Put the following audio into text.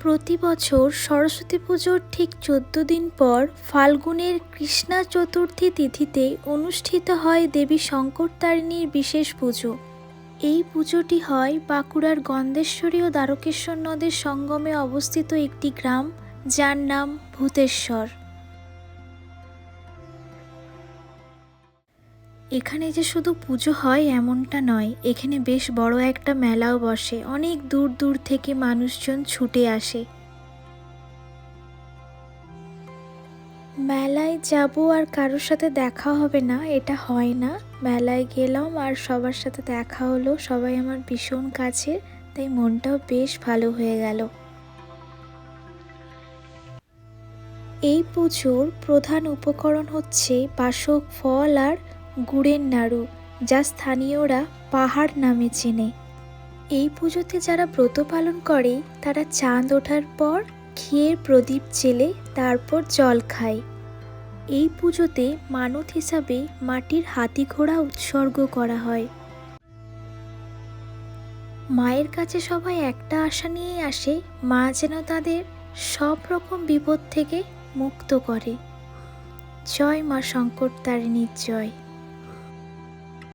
প্রতি বছর সরস্বতী পুজোর ঠিক ১৪ দিন পর ফাল্গুনের কৃষ্ণা চতুর্থী তিথিতে অনুষ্ঠিত হয় দেবী শঙ্করতারিণীর বিশেষ পুজো। এই পুজোটি হয় বাঁকুড়ার গন্ধেশ্বরী ও দ্বারকেশ্বর নদের সঙ্গমে অবস্থিত একটি গ্রাম, যার নাম ভূতেশ্বর। এখানে যে শুধু পুজো হয় এমনটা নয়, এখানে বেশ বড় একটা মেলাও বসে। অনেক দূর দূর থেকে মানুষজন ছুটে আসে। মেলায় যাব আর কারোর সাথে দেখা হবে না, এটা হয় না। মেলায় গেলাম আর সবার সাথে দেখা হলো, সবাই আমার ভীষণ কাছের, তাই মনটাও বেশ ভালো হয়ে গেল। এই পুজোর প্রধান উপকরণ হচ্ছে বাসক ফল আর গুড়ের নাড়ু, যা স্থানীয়রা পাহাড় নামে চেনে। এই পুজোতে যারা ব্রত পালন করে তারা চাঁদ ওঠার পর ঘিয়ের প্রদীপ জেলে তারপর জল খায়। এই পুজোতে মানত হিসাবে মাটির হাতি ঘোড়া উৎসর্গ করা হয়। মায়ের কাছে সবাই একটা আশা নিয়েই আসে, মা যেন তাদের সব রকম বিপদ থেকে মুক্ত করে। জয় মা শঙ্করতারিণীর জয়।